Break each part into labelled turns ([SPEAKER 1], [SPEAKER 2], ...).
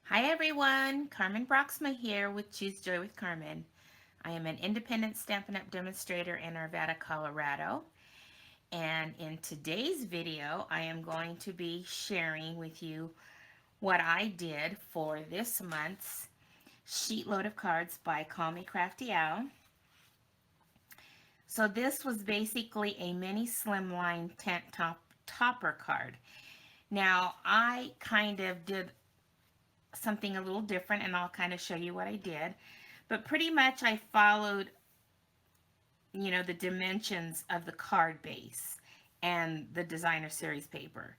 [SPEAKER 1] Hi everyone, Carmen Broxma here with Choose Joy with Carmen. I am an independent Stampin' Up! Demonstrator in Arvada, Colorado. And in today's video, I am going to be sharing with you what I did for this month's sheet load of cards by Call Me Crafty Owl. So this was basically a mini slimline tent topper card. Now I kind of did something a little different and I'll kind of show you what I did. But pretty much I followed, the dimensions of the card base and the designer series paper.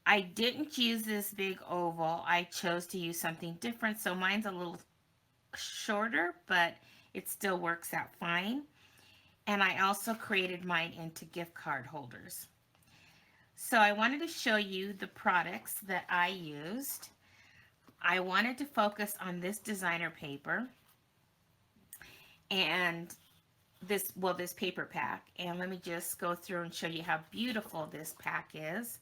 [SPEAKER 1] I didn't use this big oval. I chose to use something different. So mine's a little shorter, but it still works out fine. And I also created mine into gift card holders. So I wanted to show you the products that I used. I wanted to focus on this designer paper and this paper pack. And let me just go through and show you how beautiful this pack is.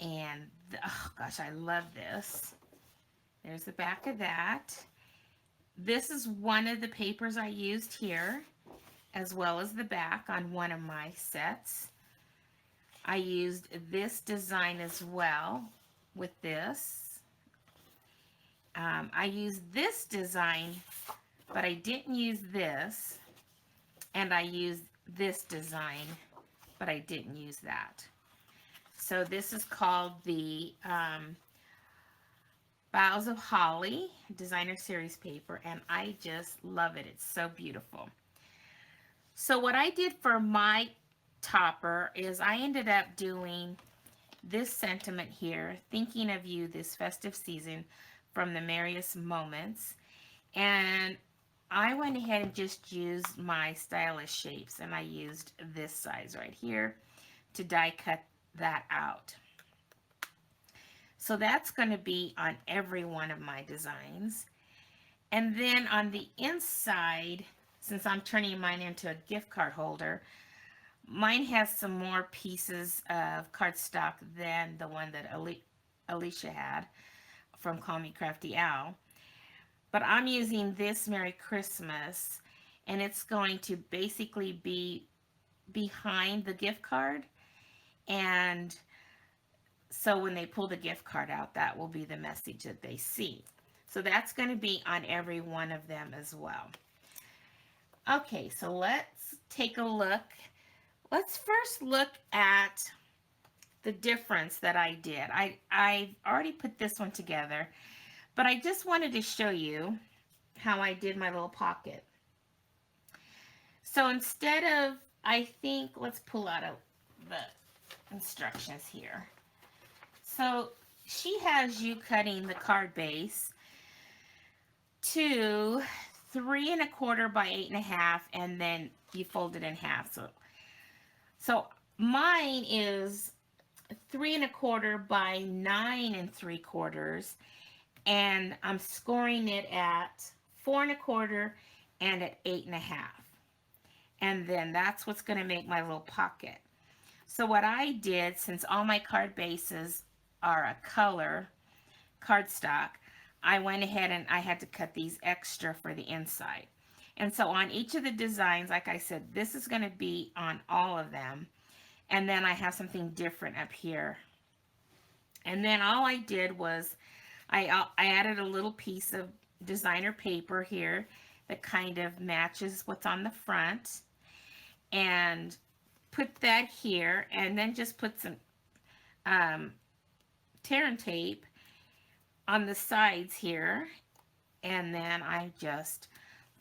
[SPEAKER 1] And oh gosh, I love this. There's the back of that. This is one of the papers I used here, as well as the back on one of my sets. I used this design as well with this. I used this design, but I didn't use this. And I used this design, but I didn't use that. So this is called the Boughs of Holly designer series paper, and I just love it. It's so beautiful. So what I did for my topper is I ended up doing this sentiment here, thinking of you this festive season from the merriest moments. And I went ahead and just used my stylish shapes, and I used this size right here to die cut that out. So that's going to be on every one of my designs. And then on the inside, since I'm turning mine into a gift card holder, mine has some more pieces of cardstock than the one that Alicia had from Call Me Crafty Owl. But I'm using this Merry Christmas, and it's going to basically be behind the gift card. And so when they pull the gift card out, that will be the message that they see. So that's going to be on every one of them as well. Okay, so let's take a look. Let's first look at the difference that I did. I've already put this one together, but I just wanted to show you how I did my little pocket. So instead of, I think, let's pull out the instructions here. So she has you cutting the card base to 3 1/4 by 8 1/2, and then you fold it in half. So mine is 3 1/4 by 9 3/4, and I'm scoring it at 4 1/4 and at 8 1/2. And then that's what's going to make my little pocket. So what I did, since all my card bases are a color cardstock, I went ahead and I had to cut these extra for the inside. And so on each of the designs, like I said, this is going to be on all of them. And then I have something different up here. And then all I did was I added a little piece of designer paper here that kind of matches what's on the front, and put that here, and then just put some tear and tape on the sides here, and then I'm just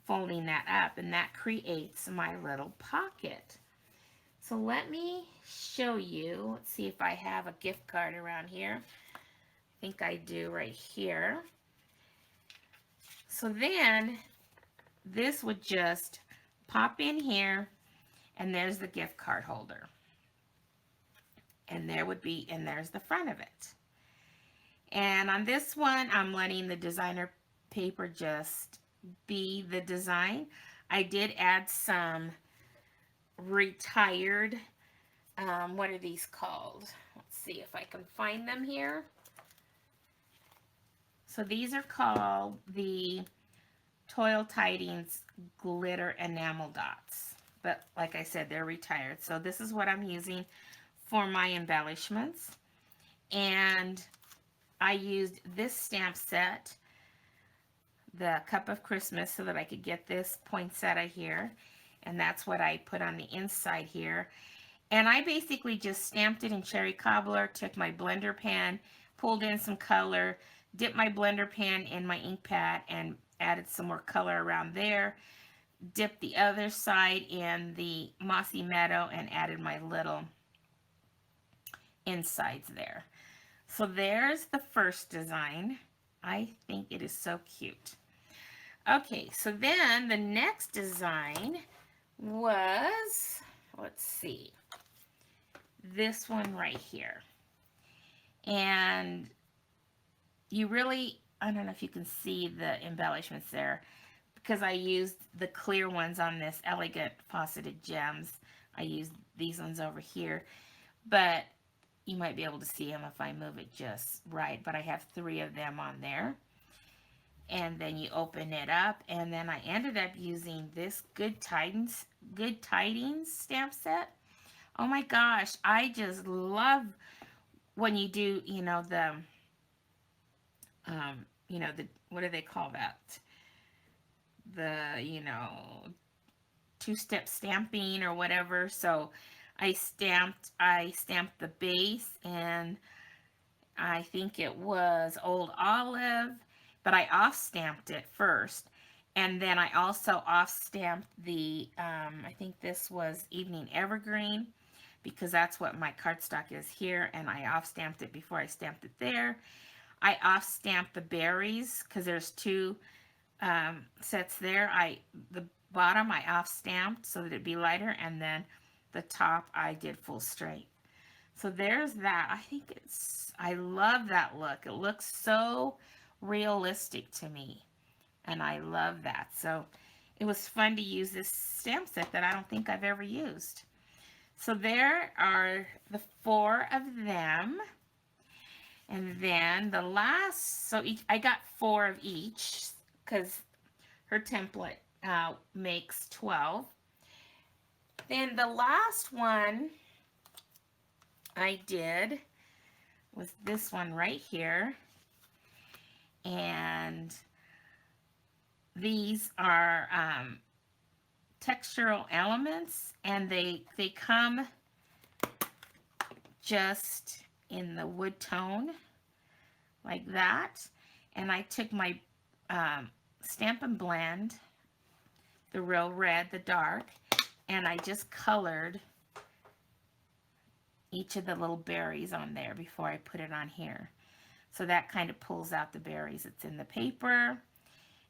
[SPEAKER 1] folding that up, and that creates my little pocket. So let me show you. Let's see if I have a gift card around here. I think I do right here. So then this would just pop in here, and there's the gift card holder. And there's the front of it. And on this one, I'm letting the designer paper just be the design. I did add some retired, what are these called? Let's see if I can find them here. So these are called the Toil Tidings Glitter Enamel Dots. But like I said, they're retired. So this is what I'm using for my embellishments. And I used this stamp set, the Cup of Christmas, so that I could get this poinsettia here. And that's what I put on the inside here. And I basically just stamped it in cherry cobbler, took my blender pan, pulled in some color, dipped my blender pan in my ink pad, and added some more color around there. Dipped the other side in the Mossy Meadow and added my little insides there. So there's the first design. I think it is so cute. Okay, so then the next design was, let's see, this one right here. And you really, I don't know if you can see the embellishments there, because I used the clear ones on this Elegant Faceted Gems. I used these ones over here, but you might be able to see them if I move it just right. But I have 3 of them on there. And then you open it up, and then I ended up using this Good Tidings stamp set. Oh my gosh, I just love when you do, the what do they call that? The, two-step stamping or whatever. So I stamped the base, and I think it was Old Olive, but I off-stamped it first. And then I also off-stamped the, I think this was Evening Evergreen, because that's what my cardstock is here, and I off-stamped it before I stamped it there. I off-stamped the berries, because there's 2 sets there. The bottom I off-stamped so that it'd be lighter, and then the top I did full straight. So there's that. I love that look. It looks so realistic to me, and I love that. So it was fun to use this stamp set that I don't think I've ever used. So there are the 4 of them. And then the last, so I got 4 of each, because her template makes 12. Then the last one I did was this one right here. And these are textural elements, and they come just in the wood tone like that. And I took my Stampin' Blend, the Real Red, the dark, and I just colored each of the little berries on there before I put it on here. So that kind of pulls out the berries that's in the paper.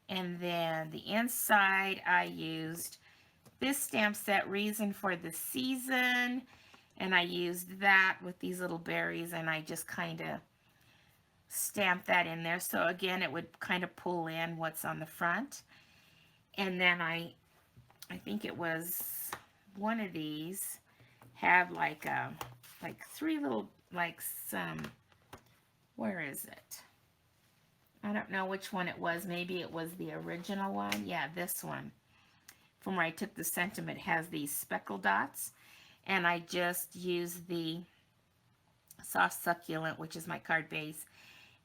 [SPEAKER 1] And then the inside, I used this stamp set, Reason for the Season, and I used that with these little berries, and I just kind of stamped that in there. So again, it would kind of pull in what's on the front. And then I think it was one of these had like 3 little, like some, where is it? I don't know which one it was. Maybe it was the original one. Yeah, this one. From where I took the sentiment, has these speckle dots. And I just used the Soft Succulent, which is my card base,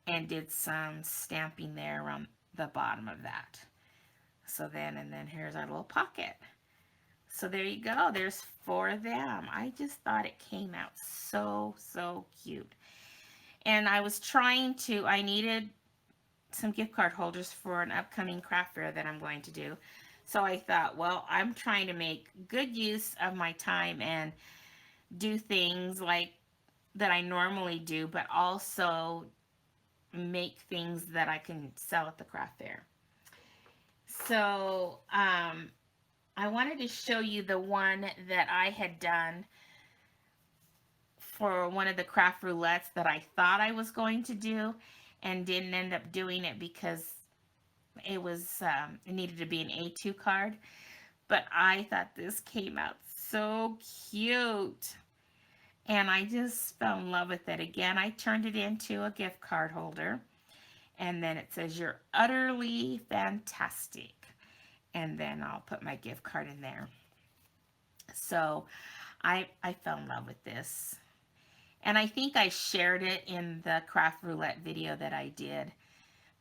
[SPEAKER 1] and did some stamping there around the bottom of that. So then, and then here's our little pocket. So there you go. There's 4 of them. I just thought it came out so, so cute. And I was trying to, I needed some gift card holders for an upcoming craft fair that I'm going to do. So I thought, well, I'm trying to make good use of my time and do things like that I normally do, but also make things that I can sell at the craft fair. So I wanted to show you the one that I had done for one of the craft roulettes that I thought I was going to do, and didn't end up doing it because it was it needed to be an A2 card. But I thought this came out so cute, and I just fell in love with it. Again, I turned it into a gift card holder, And then it says, "You're utterly fantastic." And then I'll put my gift card in there. So I fell in love with this. And I think I shared it in the craft roulette video that I did,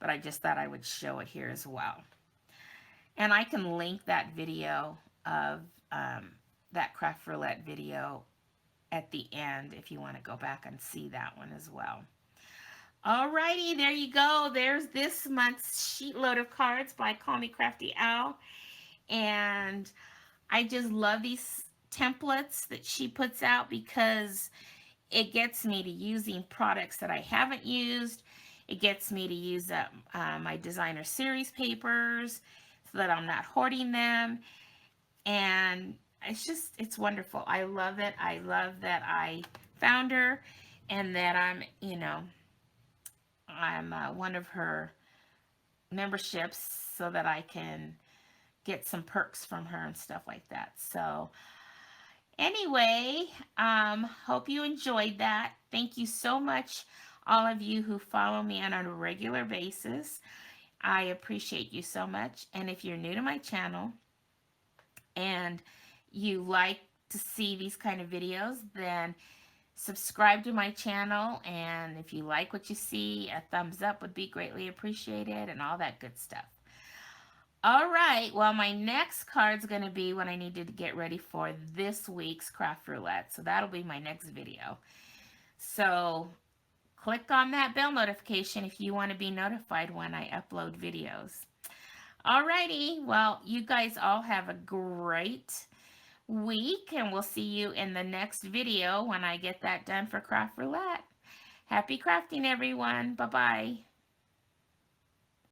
[SPEAKER 1] but I just thought I would show it here as well. And I can link that video of that craft roulette video at the end if you want to go back and see that one as well. Alrighty, there you go. There's this month's sheet load of cards by Call Me Crafty Owl. And I just love these templates that she puts out because it gets me to using products that I haven't used. It gets me to use my designer series papers so that I'm not hoarding them. And it's wonderful. I love it. I love that I found her and that I'm one of her memberships so that I can get some perks from her and stuff like that. So anyway, hope you enjoyed that. Thank you so much, all of you who follow me on a regular basis. I appreciate you so much. And if you're new to my channel and you like to see these kind of videos, then subscribe to my channel. And if you like what you see, a thumbs up would be greatly appreciated and all that good stuff. All right, well, my next card's going to be when I needed to get ready for this week's craft roulette. So that'll be my next video. So click on that bell notification if you want to be notified when I upload videos. Alrighty, well, you guys all have a great week, and we'll see you in the next video when I get that done for craft roulette. Happy crafting, everyone. Bye-bye.